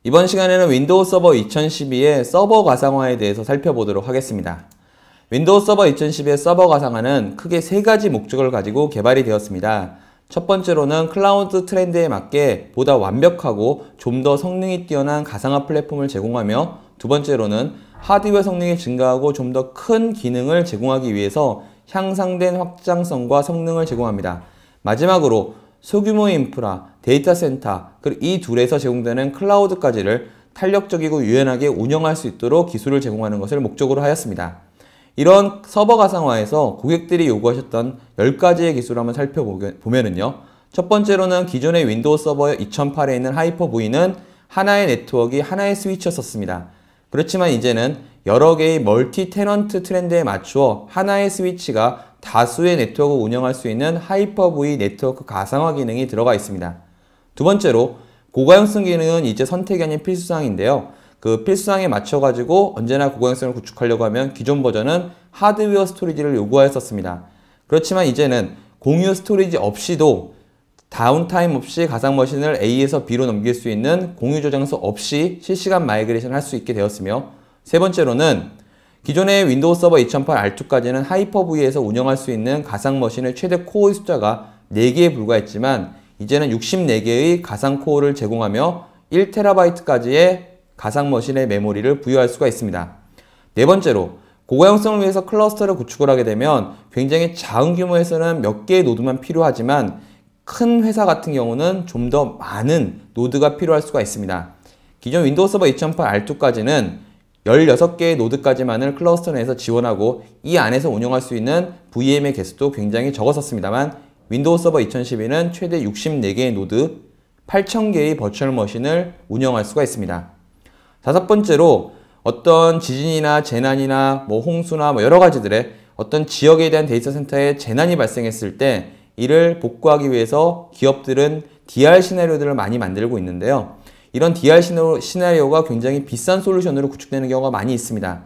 이번 시간에는 윈도우 서버 2012의 서버 가상화에 대해서 살펴보도록 하겠습니다. 윈도우 서버 2012의 서버 가상화는 크게 세 가지 목적을 가지고 개발이 되었습니다. 첫 번째로는 클라우드 트렌드에 맞게 보다 완벽하고 좀 더 성능이 뛰어난 가상화 플랫폼을 제공하며, 두 번째로는 하드웨어 성능이 증가하고 좀 더 큰 기능을 제공하기 위해서 향상된 확장성과 성능을 제공합니다. 마지막으로 소규모 인프라, 데이터 센터, 그리고 이 둘에서 제공되는 클라우드까지를 탄력적이고 유연하게 운영할 수 있도록 기술을 제공하는 것을 목적으로 하였습니다. 이런 서버 가상화에서 고객들이 요구하셨던 10가지의 기술을 한번 살펴보면요. 첫 번째로는 기존의 윈도우 서버 2008에 있는 하이퍼V는 하나의 네트워크가 하나의 스위치였었습니다. 그렇지만 이제는 여러 개의 멀티 테넌트 트렌드에 맞추어 하나의 스위치가 다수의 네트워크를 운영할 수 있는 하이퍼V 네트워크 가상화 기능이 들어가 있습니다. 두 번째로 고가용성 기능은 이제 선택이 아닌 필수사항인데요. 그 필수사항에 맞춰가지고 언제나 고가용성을 구축하려고 하면 기존 버전은 하드웨어 스토리지를 요구하였었습니다. 그렇지만 이제는 공유 스토리지 없이도 다운타임 없이 가상 머신을 A에서 B로 넘길 수 있는 공유 저장소 없이 실시간 마이그레이션을 할 수 있게 되었으며, 세 번째로는 기존의 윈도우 서버 2008 R2까지는 하이퍼V에서 운영할 수 있는 가상 머신의 최대 코어의 숫자가 4개에 불과했지만 이제는 64개의 가상 코어를 제공하며 1TB까지의 가상 머신의 메모리를 부여할 수가 있습니다. 네 번째로 고가용성을 위해서 클러스터를 구축을 하게 되면 굉장히 작은 규모에서는 몇 개의 노드만 필요하지만 큰 회사 같은 경우는 좀 더 많은 노드가 필요할 수가 있습니다. 기존 윈도우 서버 2008 R2까지는 16개의 노드까지만을 클러스터 내에서 지원하고 이 안에서 운영할 수 있는 VM의 개수도 굉장히 적었었습니다만, 윈도우 서버 2012는 최대 64개의 노드, 8,000개의 버추얼 머신을 운영할 수가 있습니다. 다섯 번째로 어떤 지진이나 재난이나 홍수나 여러 가지들의 어떤 지역에 대한 데이터 센터에 재난이 발생했을 때 이를 복구하기 위해서 기업들은 DR 시나리오들을 많이 만들고 있는데요. 이런 DR 시나리오가 굉장히 비싼 솔루션으로 구축되는 경우가 많이 있습니다.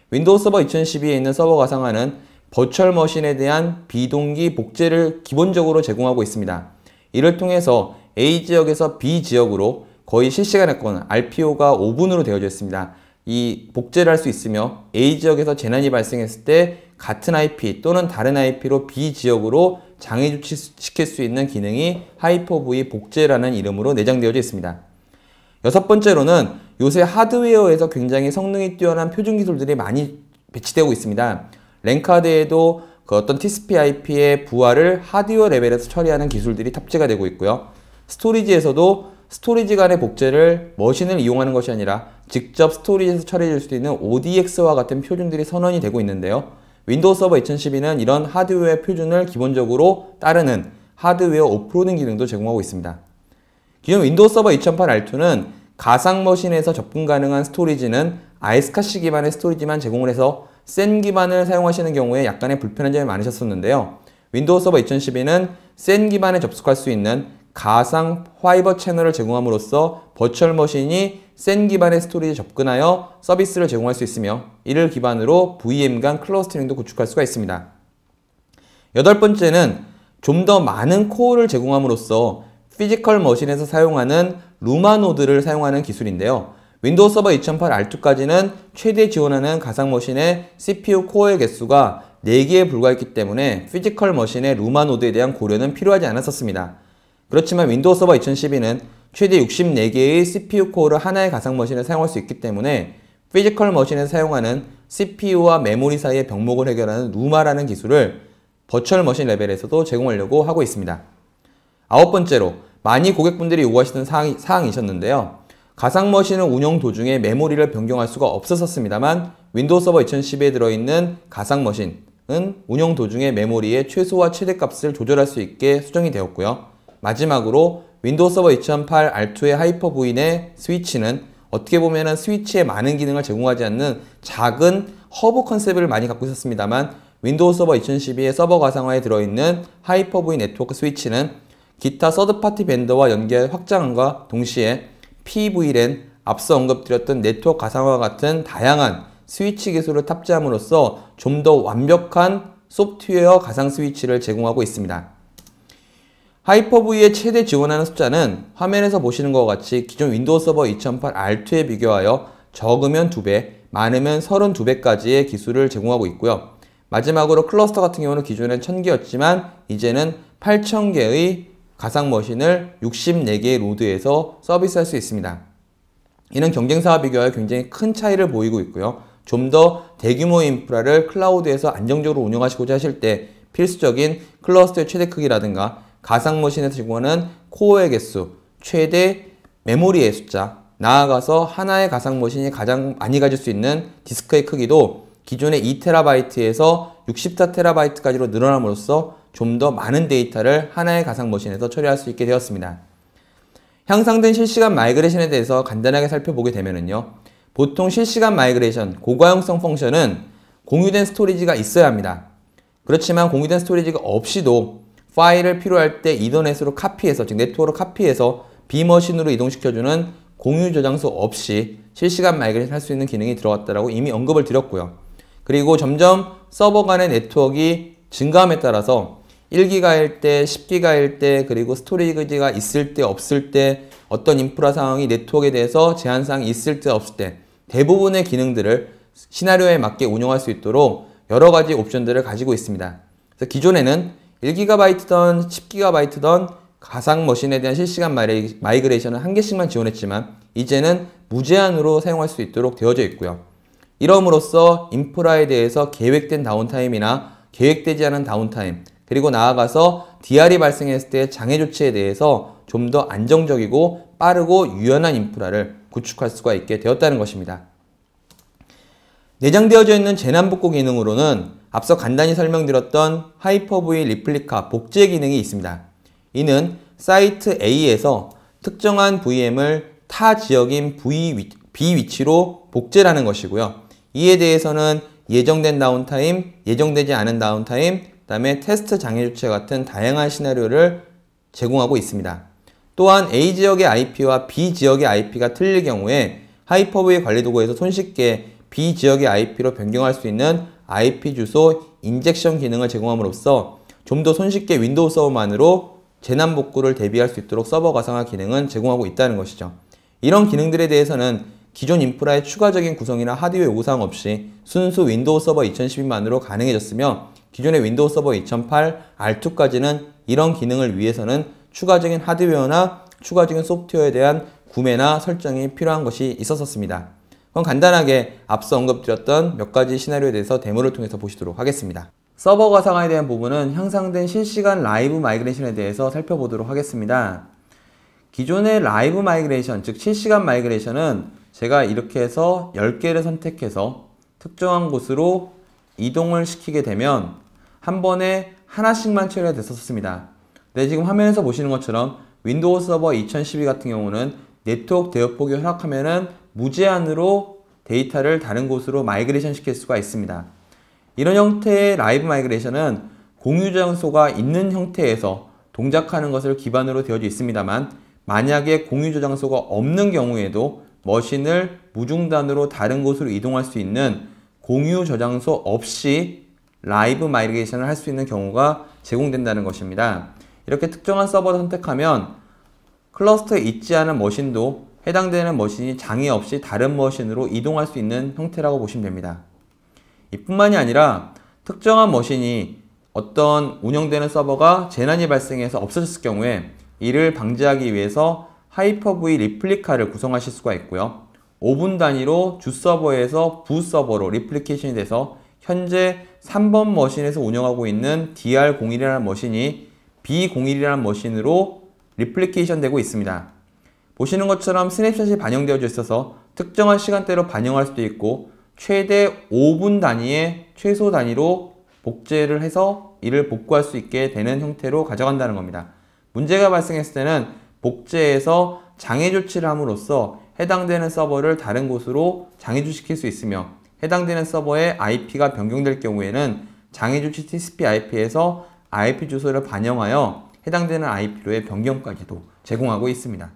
윈도우 서버 2012에 있는 서버 가상화는 버추얼 머신에 대한 비동기 복제를 기본적으로 제공하고 있습니다. 이를 통해서 A 지역에서 B 지역으로 거의 실시간 했건 RPO가 5분으로 되어져 있습니다. 이 복제를 할 수 있으며 A 지역에서 재난이 발생했을 때 같은 IP 또는 다른 IP로 B 지역으로 장애 조치시킬 수 있는 기능이 하이퍼V 복제라는 이름으로 내장되어져 있습니다. 여섯 번째로는 요새 하드웨어에서 굉장히 성능이 뛰어난 표준 기술들이 많이 배치되고 있습니다. 랜카드에도 그 어떤 TCP/IP의 부하를 하드웨어 레벨에서 처리하는 기술들이 탑재가 되고 있고요. 스토리지에서도 스토리지 간의 복제를 머신을 이용하는 것이 아니라 직접 스토리지에서 처리해 줄 수 있는 ODX와 같은 표준들이 선언이 되고 있는데요. 윈도우 서버 2012는 이런 하드웨어 표준을 기본적으로 따르는 하드웨어 오프로딩 기능도 제공하고 있습니다. 기존 윈도우 서버 2008 R2는 가상 머신에서 접근 가능한 스토리지는 아이스카시 기반의 스토리지만 제공을 해서 센 기반을 사용하시는 경우에 약간의 불편한 점이 많으셨었는데요. 윈도우 서버 2012는 센 기반에 접속할 수 있는 가상 파이버 채널을 제공함으로써 버추얼 머신이 센 기반의 스토리지에 접근하여 서비스를 제공할 수 있으며, 이를 기반으로 VM 간 클러스터링도 구축할 수가 있습니다. 여덟 번째는 좀 더 많은 코어를 제공함으로써 피지컬 머신에서 사용하는 루마 노드를 사용하는 기술인데요. 윈도우 서버 2008 R2까지는 최대 지원하는 가상 머신의 CPU 코어의 개수가 4개에 불과했기 때문에 피지컬 머신의 루마 노드에 대한 고려는 필요하지 않았었습니다. 그렇지만 윈도우 서버 2012는 최대 64개의 CPU 코어를 하나의 가상 머신에 사용할 수 있기 때문에 피지컬 머신에서 사용하는 CPU와 메모리 사이의 병목을 해결하는 루마라는 기술을 버추얼 머신 레벨에서도 제공하려고 하고 있습니다. 아홉 번째로 많이 고객분들이 요구하시는 사항이셨는데요. 가상 머신을 운영 도중에 메모리를 변경할 수가 없었습니다만 윈도우 서버 2012에 들어있는 가상 머신은 운영 도중에 메모리의 최소와 최대값을 조절할 수 있게 수정이 되었고요. 마지막으로 윈도우 서버 2008 R2의 하이퍼V 내 스위치는 어떻게 보면 스위치에 많은 기능을 제공하지 않는 작은 허브 컨셉을 많이 갖고 있었습니다만 윈도우 서버 2012의 서버 가상화에 들어있는 하이퍼V 네트워크 스위치는 기타 서드파티 벤더와 연결 확장함과 동시에 PVLAN, 앞서 언급드렸던 네트워크 가상화와 같은 다양한 스위치 기술을 탑재함으로써 좀 더 완벽한 소프트웨어 가상 스위치를 제공하고 있습니다. 하이퍼V에 최대 지원하는 숫자는 화면에서 보시는 것과 같이 기존 윈도우 서버 2008 R2에 비교하여 적으면 2배, 많으면 32배까지의 기술을 제공하고 있고요. 마지막으로 클러스터 같은 경우는 기존엔 1000개였지만 이제는 8000개의 가상 머신을 64개의 로드에서 서비스할 수 있습니다. 이는 경쟁사와 비교하여 굉장히 큰 차이를 보이고 있고요. 좀 더 대규모 인프라를 클라우드에서 안정적으로 운영하시고자 하실 때 필수적인 클러스터의 최대 크기라든가 가상 머신에서 제공하는 코어의 개수, 최대 메모리의 숫자, 나아가서 하나의 가상 머신이 가장 많이 가질 수 있는 디스크의 크기도 기존의 2TB에서 64TB까지로 늘어남으로써 좀 더 많은 데이터를 하나의 가상 머신에서 처리할 수 있게 되었습니다. 향상된 실시간 마이그레이션에 대해서 간단하게 살펴보게 되면요. 보통 실시간 마이그레이션, 고가용성 펑션은 공유된 스토리지가 있어야 합니다. 그렇지만 공유된 스토리지가 없이도 파일을 필요할 때 이더넷으로 카피해서, 즉 네트워크로 카피해서 B머신으로 이동시켜주는 공유 저장소 없이 실시간 마이그레이션 할 수 있는 기능이 들어갔다라고 이미 언급을 드렸고요. 그리고 점점 서버 간의 네트워크가 증가함에 따라서 1기가일 때, 10기가일 때, 그리고 스토리지가 있을 때, 없을 때, 어떤 인프라 상황이 네트워크에 대해서 제한사항이 있을 때, 없을 때 대부분의 기능들을 시나리오에 맞게 운영할 수 있도록 여러 가지 옵션들을 가지고 있습니다. 그래서 기존에는 1GB든 10GB든 가상 머신에 대한 실시간 마이그레이션은 한 개씩만 지원했지만 이제는 무제한으로 사용할 수 있도록 되어져 있고요. 이러므로써 인프라에 대해서 계획된 다운타임이나 계획되지 않은 다운타임, 그리고 나아가서 DR이 발생했을 때 장애 조치에 대해서 좀 더 안정적이고 빠르고 유연한 인프라를 구축할 수가 있게 되었다는 것입니다. 내장되어져 있는 재난복구 기능으로는 앞서 간단히 설명드렸던 하이퍼V 리플리카 복제 기능이 있습니다. 이는 사이트 A에서 특정한 VM을 타 지역인 B 위치로 복제하는 것이고요. 이에 대해서는 예정된 다운타임, 예정되지 않은 다운타임, 그 다음에 테스트 장애 조치 같은 다양한 시나리오를 제공하고 있습니다. 또한 A 지역의 IP와 B 지역의 IP가 틀릴 경우에 하이퍼V 관리 도구에서 손쉽게 B 지역의 IP로 변경할 수 있는 IP 주소 인젝션 기능을 제공함으로써 좀 더 손쉽게 윈도우 서버만으로 재난 복구를 대비할 수 있도록 서버 가상화 기능은 제공하고 있다는 것이죠. 이런 기능들에 대해서는 기존 인프라의 추가적인 구성이나 하드웨어 요구사항 없이 순수 윈도우 서버 2012만으로 가능해졌으며 기존의 윈도우 서버 2008 R2까지는 이런 기능을 위해서는 추가적인 하드웨어나 추가적인 소프트웨어에 대한 구매나 설정이 필요한 것이 있었습니다. 그럼 간단하게 앞서 언급드렸던 몇 가지 시나리오에 대해서 데모를 통해서 보시도록 하겠습니다. 서버 가상화에 대한 부분은 향상된 실시간 라이브 마이그레이션에 대해서 살펴보도록 하겠습니다. 기존의 라이브 마이그레이션, 즉 실시간 마이그레이션은 제가 이렇게 해서 10개를 선택해서 특정한 곳으로 이동을 시키게 되면 한 번에 하나씩만 처리가 됐었습니다. 네, 지금 화면에서 보시는 것처럼 윈도우 서버 2012 같은 경우는 네트워크 대역폭이 허락하면은 무제한으로 데이터를 다른 곳으로 마이그레이션 시킬 수가 있습니다. 이런 형태의 라이브 마이그레이션은 공유 저장소가 있는 형태에서 동작하는 것을 기반으로 되어져 있습니다만 만약에 공유 저장소가 없는 경우에도 머신을 무중단으로 다른 곳으로 이동할 수 있는 공유 저장소 없이 라이브 마이그레이션을 할 수 있는 경우가 제공된다는 것입니다. 이렇게 특정한 서버를 선택하면 클러스터에 있지 않은 머신도 해당되는 머신이 장애 없이 다른 머신으로 이동할 수 있는 형태라고 보시면 됩니다. 이뿐만이 아니라 특정한 머신이 어떤 운영되는 서버가 재난이 발생해서 없어졌을 경우에 이를 방지하기 위해서 하이퍼V 리플리카를 구성하실 수가 있고요. 5분 단위로 주 서버에서 부 서버로 리플리케이션이 돼서 현재 3번 머신에서 운영하고 있는 DR01이라는 머신이 B01이라는 머신으로 리플리케이션 되고 있습니다. 보시는 것처럼 스냅샷이 반영되어져 있어서 특정한 시간대로 반영할 수도 있고 최대 5분 단위의 최소 단위로 복제를 해서 이를 복구할 수 있게 되는 형태로 가져간다는 겁니다. 문제가 발생했을 때는 복제해서 장애 조치를 함으로써 해당되는 서버를 다른 곳으로 장애 조치시킬 수 있으며 해당되는 서버의 IP가 변경될 경우에는 장애 조치 TCP IP에서 IP 주소를 반영하여 해당되는 IP로의 변경까지도 제공하고 있습니다.